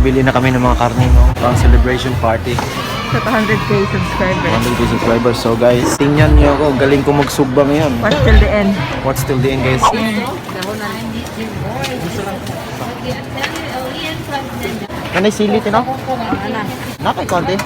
nakabili na kami ng mga karne, no? Pang celebration party. Sa 100k subscribers. 100k subscribers. So guys, tingnan nyo ako. Galing ko magsugba ngayon. Watch till the end. What's till the end, guys? Kanay sili, tino? Nakay konti.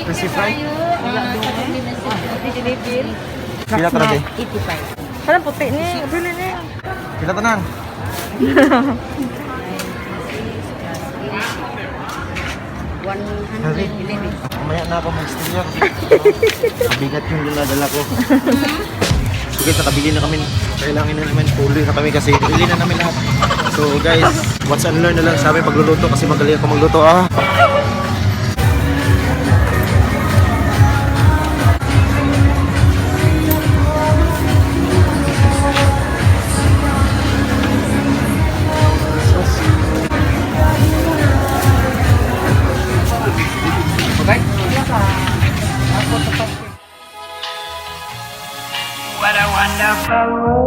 Crispy fry? Pila ka na, te? 85. Parang puti ni. Bili ni. Pila ka na? Mamaya na ako mag-studio kasi mabigat yung dinadala ko. So guys, nakabili na kami. Kailangan na naman full na kami kasi bili na namin lahat. So guys, watch and learn na lang sa amin pagluluto kasi magaling ako magluto. What a wonderful world.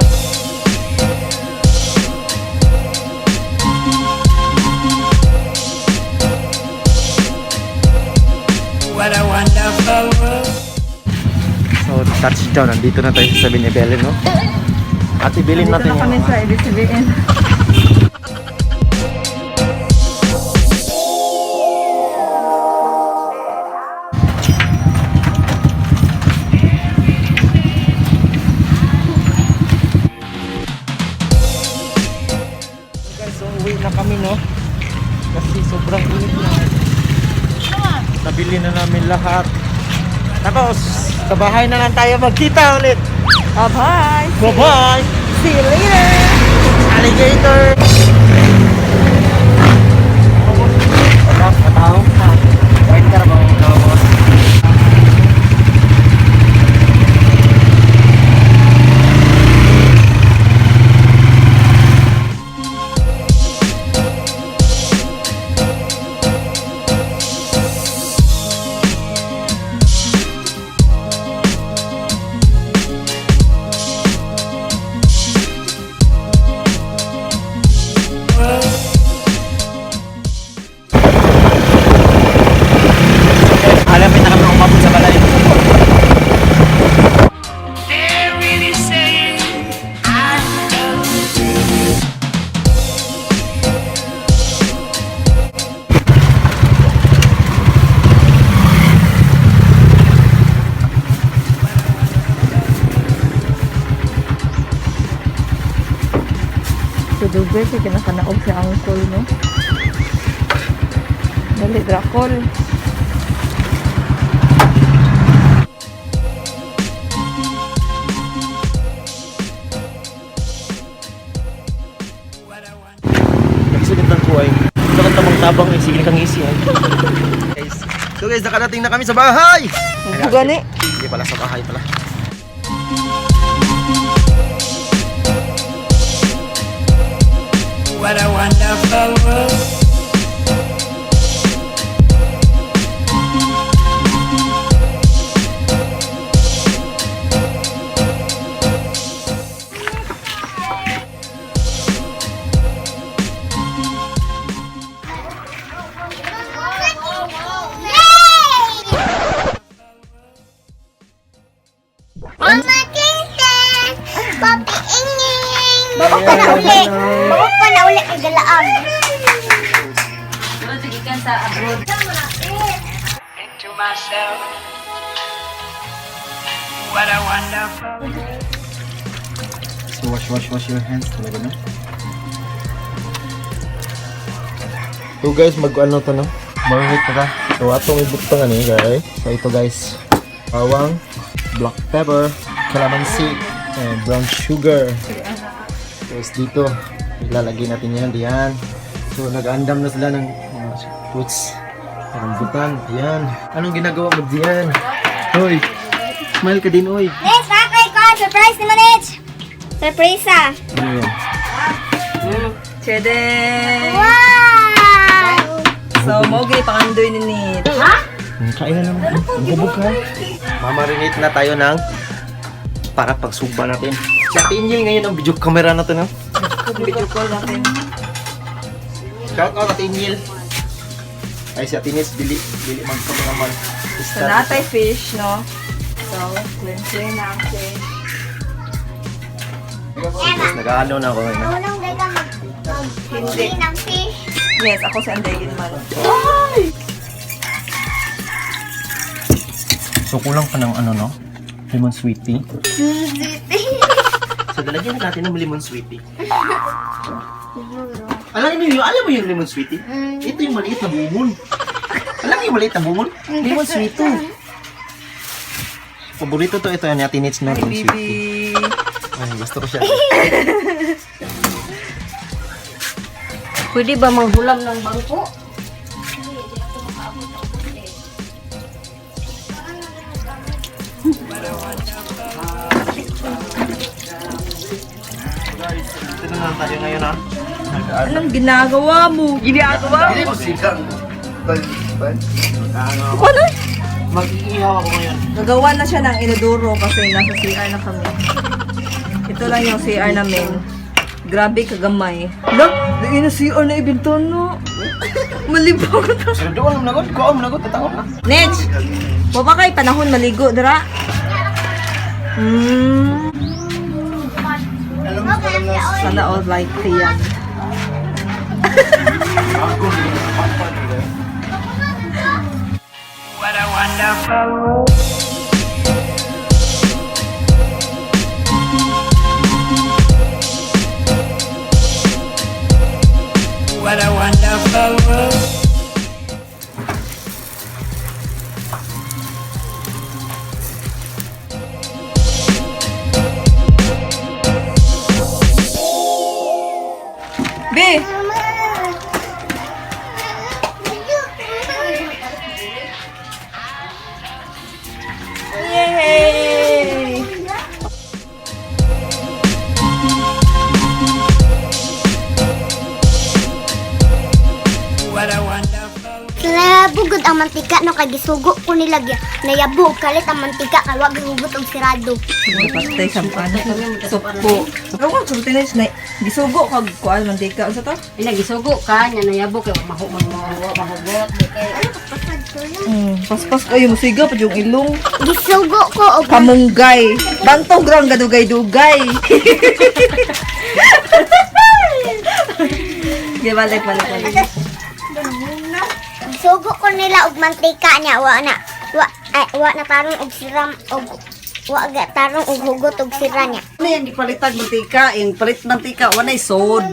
What a wonderful world. So touchdown, nandito na tayo sa 7-Eleven, no? At ibilin Dito natin na kami yung sa ABCBN. guys, so uwi na kami, no? Kasi sobrang init na. Nabili na namin lahat. Tapos, sa bahay na lang tayo magkita ulit. Bye-bye! Bye-bye! See you later! Alligator! Wala, matao ka. Wait ka na ba mga boss? Alam mo na kami umabot sa balay. They're really saying I love you. Si Dugay, si kinakanaog si Uncle, no? Dali, Dracol. Nagsulitan ko ay bakit tabang-tabang eh, sige kang isi ay. Guys, so guys, nakarating na kami sa bahay! Ang gani. Hindi pala sa bahay pala. What a wonderful world. Mama Kinsen! Papi Inging! Bako pa na uli! Bako pa na uli ang galaan! Into myself. What a wonderful. So wash your hands talaga na. So guys, mag-ano to, no? Marinate na ta. So atong ibuktangan eh guys. So ito guys, bawang, black pepper, calamansi, and brown sugar. Tapos dito, ilalagay natin yan diyan. So nag-andam na sila ng mga fruits. Rambutan, diyan. Anong ginagawa mo diyan? Hoy, smile ka din, oy. Nets, nakakay ko! Surprise ni Manage! Surprise ah! Ano yan? Chede! Wow! So, mogi pakandoy ni Nit. Kain na naman. Ang bubog ka. Mamarinate na tayo ng para pagsugba natin. Si Ate Injil ngayon ang video camera natin, no? Video call natin. Shout out Ate Injil. Ay, si Atinis, dili magpapanaman. So, natay fish, no? So, clean na ang fish. Tapos nag-ano na ako ngayon. Unang dagang Hindi. ng fish. Yes, ako si Anday man. So, kulang pa ng ano, no? Lemon sweetie. So, lalagyan natin ng lemon sweetie. Alam mo yung lemon sweetie? Ito yung maliit na bumon. Alam mo yung maliit na bumon? Lemon sweetie. Paborito to ito ni Ate Nits na lemon sweetie. Bibi. Ay, gusto ko siya. Pwede ba manghulam ng bangko? Ito na lang tayo ngayon, ha? Anong ginagawa mo? Hindi mo sigang. Ano? Mag-iihaw ako ngayon. Nagawa na siya ng inodoro kasi nasa CR na kami. Ito lang yung CR namin. Grabe kagamay. Look, lagay na CR na ibinton, no? Malibaw ko to. Sir, doon mo nagod. Kuha mo nagod. Tatawag na. Nech! Baba kay panahon maligo, dara. Sana all like yan. What a wonderful world. What a wonderful world. Be! Yay! What a wonderful. Nayabugod ang mantika no kay gisugo ko nila nayabog kalit ang mantika kay wag hugot og sirado. Patay sa paano. Supo. Ako sa tinis na gisugo kag kuan mantika sa to. Pinagisugo ka, nya nayabok kay mahugot. Paspas kayo musiga pa yung ilong. Gisugo ko og Kamunggay. Bantog rang gadugay-dugay. Balik. gisugo ko nila og mantika niya wa na tarong og siram og wa ga tarong og hugot og sira niya. Ano yan, ipalitan mantika, yung palit mantika, wanay sod.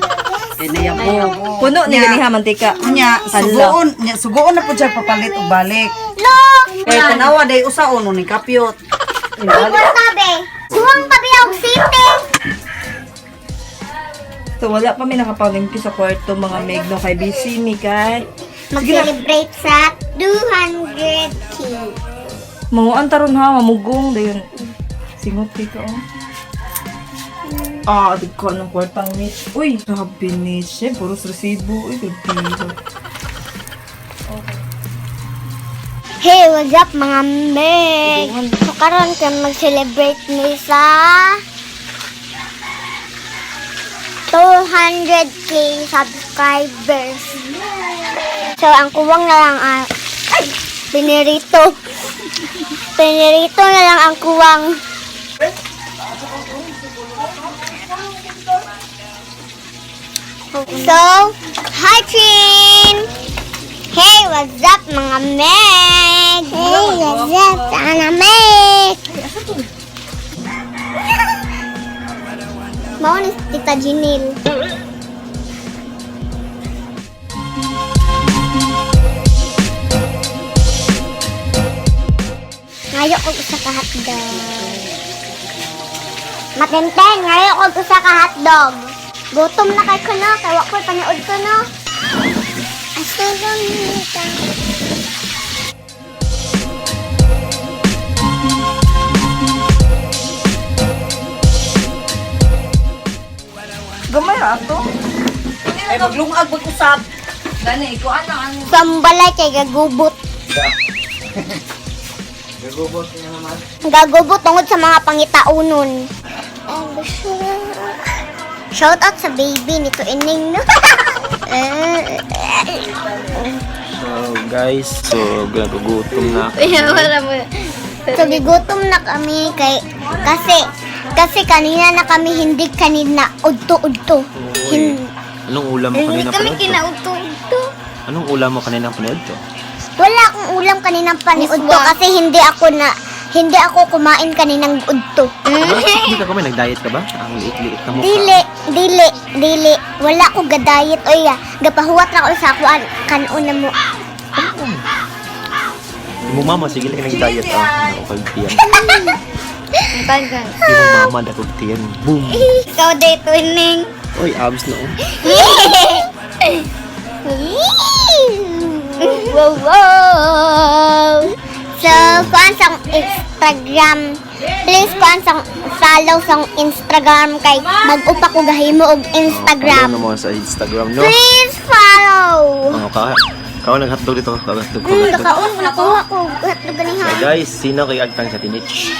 Eh, nayabo. Puno ni ganiha mantika. Nya, sugoon na po siya papalit o balik. Lo! Eh, tanawa, day usaon, ni kapyot. Ano sabi? Suwang tabi og siti. So wala pa mi nakapalingki sa kwarto mga megno kay busy mi kay. Mag-celebrate sa 200K. Manguan taron ha, mamugong dayon. Singot dito oh. Ah, adig ko ng kwartang niche. Uy, grabe niche. Puros resibo. Uy, grabe. Hey, what's up mga meg? So karon ka mag-celebrate ni sa 200K subscribers. So ang kuwang na lang pinirito. Pinirito na lang ang kuwang. So, hi Trin! Hey, what's up mga meg? Hey, what's up sana meg? Mau ni Tita Jinil. Ngayon ko usa ka hotdog. Matenten, ngayon ko usa ka hotdog. Gutom na kay ko no, kay wa ko panood ko no. Asturong nita. Gamay ra ato. Ay, maglungag, mag-usap. Gani iko ano. Sambalay kay gagubot. Gagubot niya naman. Gagubot tungod sa mga pangitaunon. Shout out sa baby nito ining no. So, guys. So, gutom na ako. Wala mo. So, gigutom na kami kasi kanina na kami hindi kanina udto-udto. Anong ulam mo kanina Kami panood to? kinaudto-udto. Anong ulam mo kanina panood to? Wala akong ulam kaninang paniudto kasi hindi ako kumain kaninang udto. Hindi ka kumain, nag-diet ka ba? Ang liit-liit na mukha. Dili. Wala ko gadayet oy. Gapahuwat lang ko sa akuan kanon na mo. Di mo mama, sige lang nag-diet. Nakukagtiyan. Tagan. Di mo mama, nakukagtiyan. Boom! Ikaw day tuning. Oy, abs na oh. Wow. So, kuan sa Instagram. Please kuan sa follow sa Instagram kay mag-upa ko gahimo og Ano Instagram. mo sa Instagram, no? Please follow. Kau nag-hotdog dito. Hotdog ko. Nakaon mo nakuha ko hotdog ganihan. Guys, sino kay agtang sa tinich?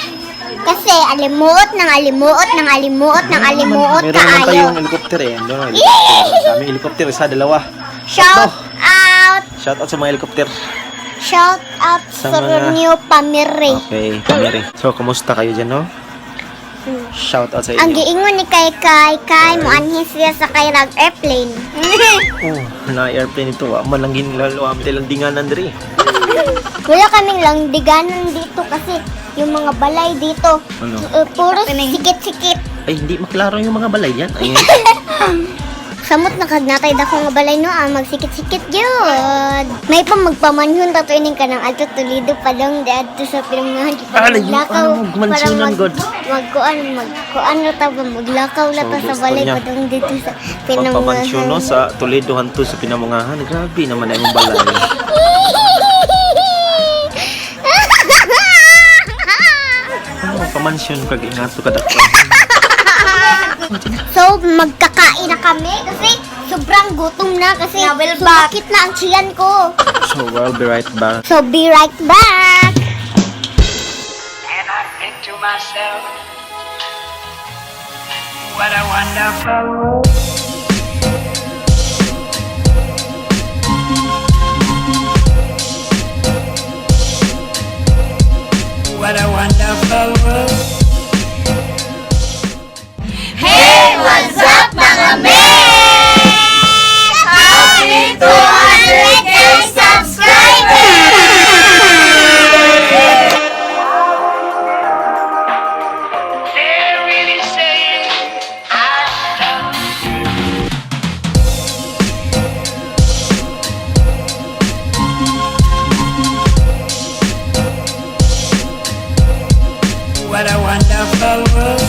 Kasi alimuot Meron naman kaayo. tayong helicopter eh. Ano na helicopter? Daming helicopter, isa, dalawa. Shout out. Shout out sa mga helicopter. Shout out Sa sa mga- New Pamiri. Okay, kamere. So, kumusta kayo dyan, no? Shout out sa Ang inyo. giingon ni Kay mo anhis siya sa kayrag airplane. Oh, na-airplane ito. Man lang ginlalo, lang dinganan diri. Wala kaming langdiganan dito kasi yung mga balay dito Ano? puro sikit-sikit. Ay, hindi maklaro yung mga balay yan. Ay, Samot nakagnatay dako nga balay no magsikit-sikit gyud. May pa magpamanhon ta tuining kanang adto tulido pa lang adto sa pinangahan kita Alay, ano, gumansunan, God. magkuan ra ta ba maglakaw la ta So, sa gusto balay niya. padung dito sa pagpamansyon, no? Sa Toledo hanto sa Pinamungahan. Grabe naman na yung balay. Ano, pamansyon kag ingato ka dako. So, magkakain na kami kasi sobrang gutom na kasi sumakit na ang tiyan ko. So, we'll be right back. So, be right back. And I think to myself, what a wonderful world. What a wonderful world. Hey, what's up mga men? Happy 200k subscribers! They're really saying I love you. What a wonderful world.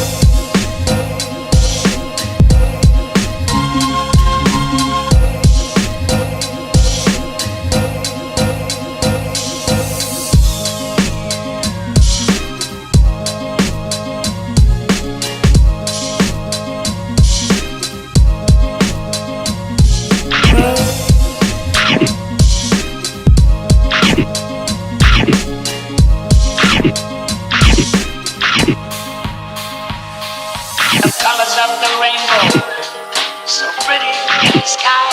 The colors of the rainbow, so pretty in the sky,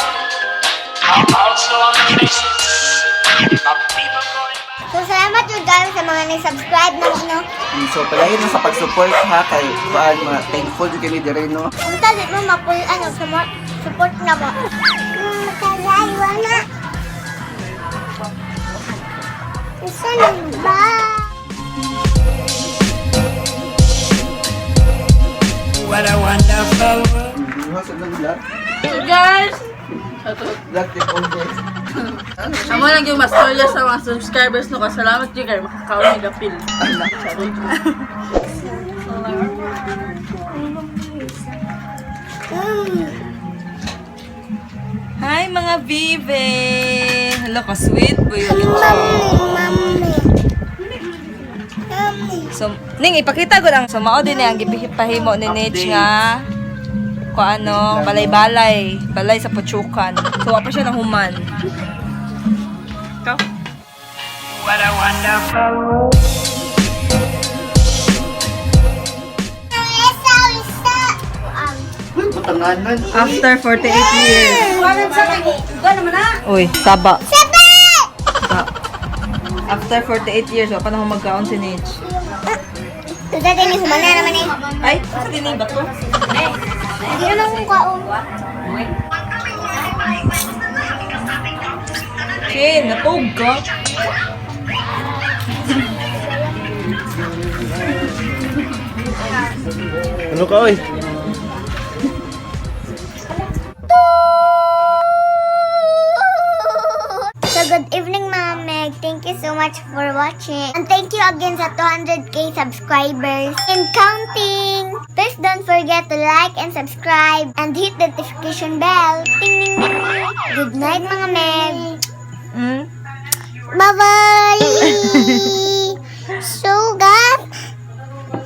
are also on the faces of people going by. So, salamat yun guys sa mga nag-subscribe na no. So, palayon na sa pag-support ha, kay Paan, thankful din kami dire, no? Kung talit mo support na mo. Matalayo na. Isa na ba? What a wonderful world. Sa lang vlog. Guys, Vlog tip all day. amo lang yung mastorya sa mga subscribers no. Salamat yun kayo makakaon ni Gapil. Hi mga bibe! Hello ka sweet boy. So, ning ipakita ko lang. So, mao din ang gipahimo ni Nitch nga ko ano, balay-balay. Balay sa Puchukan. So, apa siya ng human. Ikaw? What a wonderful world. Uy, patanganan. After 48 years. Uy, saba. After 48 years, pa na magkaon si Nage. So, dati ni humana naman eh. Ay, sa tinay ba to? Hindi naman kung kaon. Shin, natog ka. Ano ka, oy? So, good evening, Ma'am Meg. Thank you so much for watching. And thank you again sa 200k subscribers and counting. Please don't forget to like and subscribe and hit the notification bell. Ding, ding, ding. Good night, mga Meg. Hmm? Bye-bye! So, guys.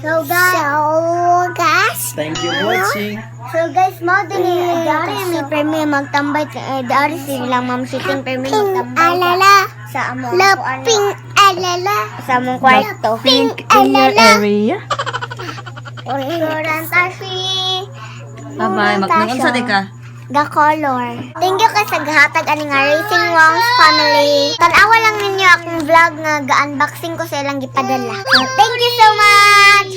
So, guys. Thank you for watching. So guys, mo din dari may premyo magtambay dari sila ma'am sitting premyo magtambay. Alala. Sa among laping alala. Sa among kwarto. Pink in your area. Orientasi. Bye-bye. Mag-unsa di ka? The color. Thank you kay sa gahatag ani nga Racing Wrongs family. Tan-awa lang ninyo akong vlog nga ga-unboxing ko sa ilang gipadala. So, thank you so much.